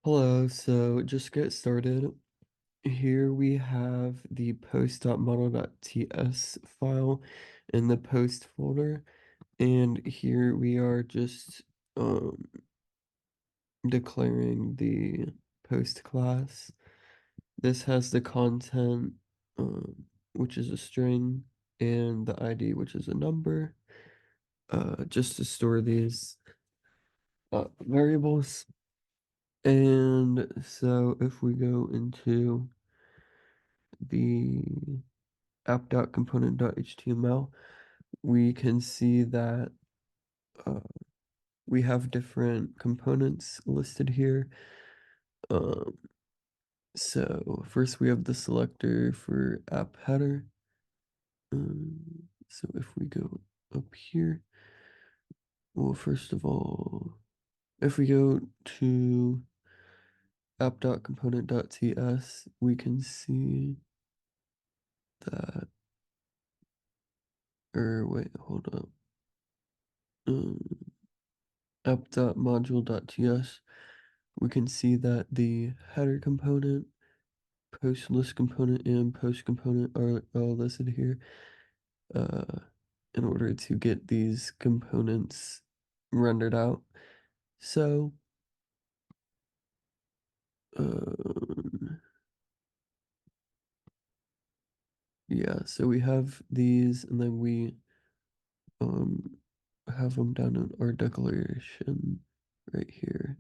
Hello, so just get started. Here we have the post.module.ts file in the post folder, and here we are just declaring the post class. This has the content, which is a string, and the ID, which is a number, just to store these variables. And so if we go into the app.component.html, we can see that uh, we have different components listed here. Um, so first we have the selector for app header. So if we go up here, well, first of all, if we go to app.component.ts, we can see that, or wait, hold up. Um, app.module.ts, we can see that the header component, post list component, and post component are all listed here uh, in order to get these components rendered out. So, um, yeah, so we have these, and then we um, have them down in our declaration right here.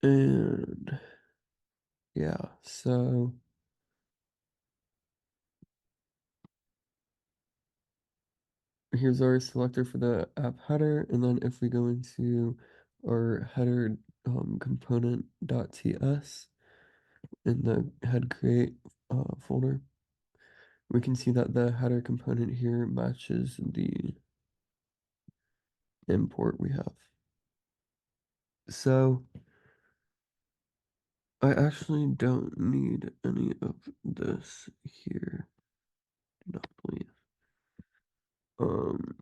And yeah, so here's our selector for the app header, and then if we go into our header component.ts in the head create folder, we can see that the header component here matches the import we have. So I actually don't need any of this here. No, please. Um,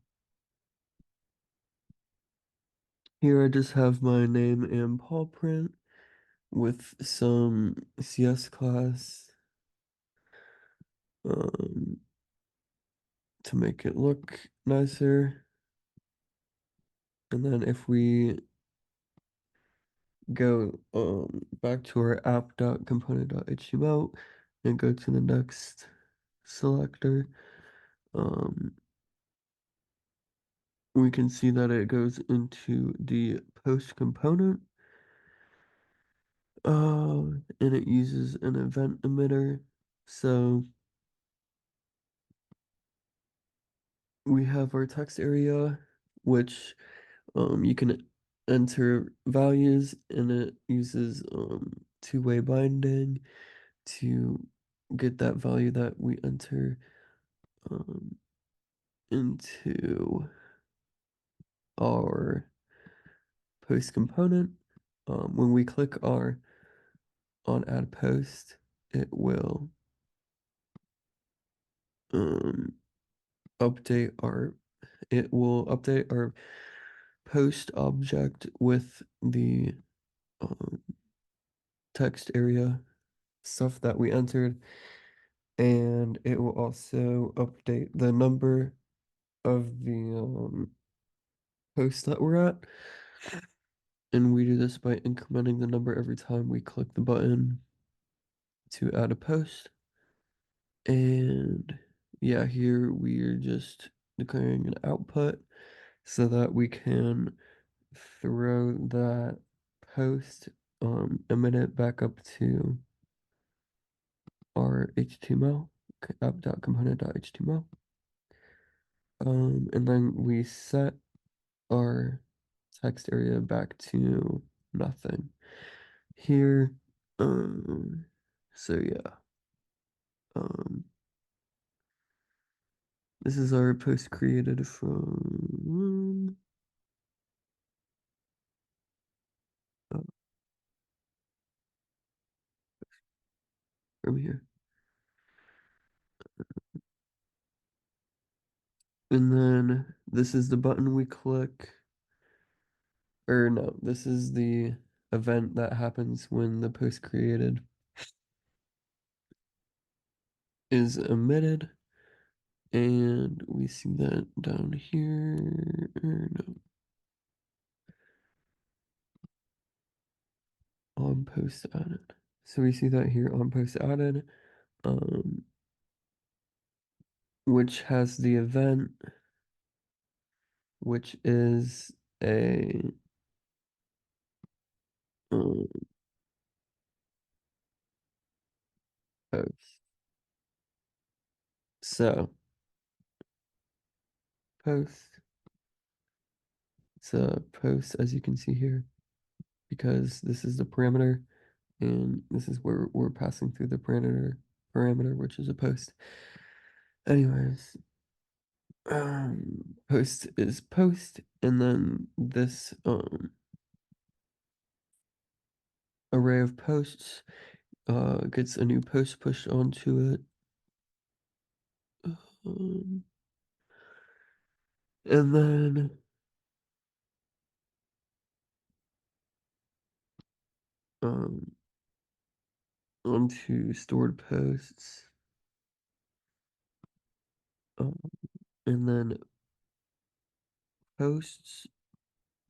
Here I just have my name and Paul print with some CS class um, to make it look nicer. And then if we go back to our app.component.html and go to the next selector, um, we can see that it goes into the post component, and it uses an event emitter. So we have our text area, which you can enter values, and it uses two-way binding to get that value that we enter um, into our post component. When we click our on add post, it will um, update our update our post object with the um, text area stuff that we entered, and it will also update the number of the post that we're at. And we do this by incrementing the number every time we click the button to add a post. And yeah, here we are just declaring an output so that we can throw that post, emit it back up to our HTML, app.component.html. And then we set our text area back to nothing here. Um, so yeah, um, this is our post created uh, from here. And then this is the button we click Or no, this is the event that happens when the post created is emitted. And we see that down here, or no, on post added. So we see that here on post added, um, which has the event, which is a um, post. So post, it's a post as you can see here, because this is the parameter, and this is where we're passing through the parameter, which is a post. Anyways, post is post, and then this array of posts gets a new post pushed onto it. Um, and then um, onto stored posts. Um, and then posts.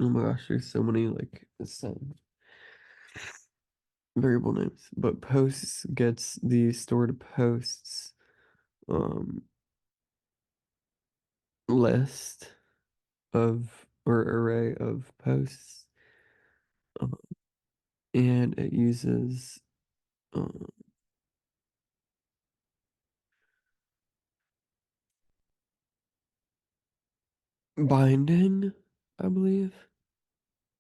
Oh my gosh, there's so many like some variable names. But posts gets the stored posts um list of or array of posts. Um, and it uses um, binding, I believe,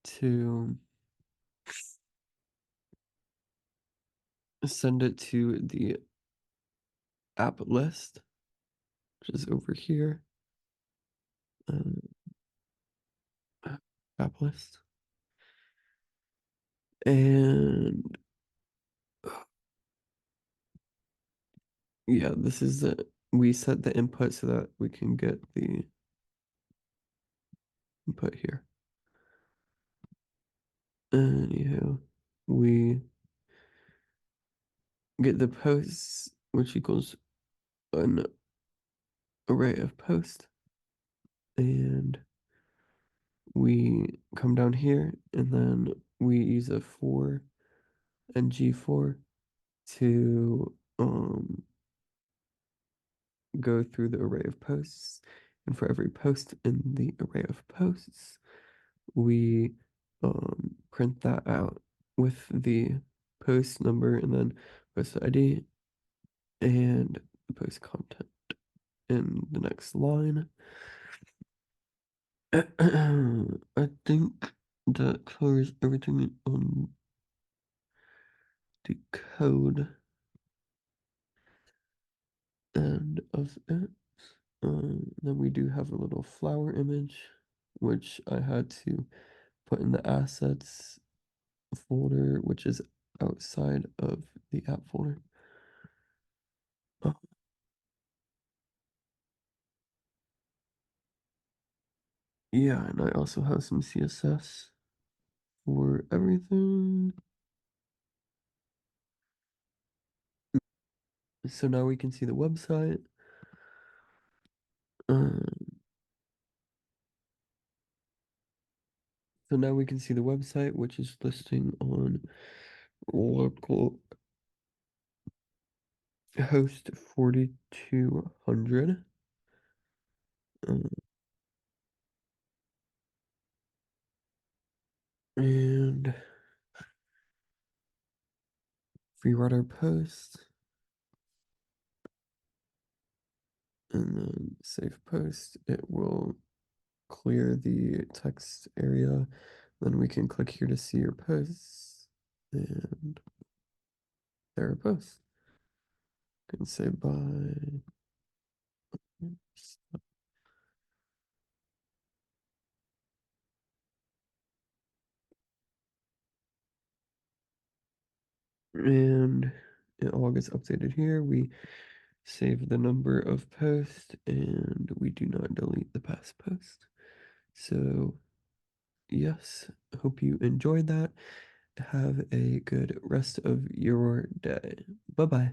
to send it to the app list, which is over here. Um, app list. And yeah, this is we set the input so that we can get the input here. Anyhow, we get the posts, which equals an array of posts. And we come down here and then we use a for and G4 to go through the array of posts. And for every post in the array of posts, we print that out with the post number and then post ID and the post content in the next line. I think that covers everything on the code end of it. Then we do have a little flower image, which I had to put in the assets folder, which is outside of the app folder. Uh, yeah, and I also have some CSS for everything. So now we can see the website. Um, so now we can see the website, which is listing on local host 4200. Um, and if we write our post and then save post, it will clear the text area. Then we can click here to see your posts. And there are posts. You can say bye. And it all gets updated here. We save the number of posts and we do not delete the past post. So yes, hope you enjoyed that. Have a good rest of your day. Bye bye.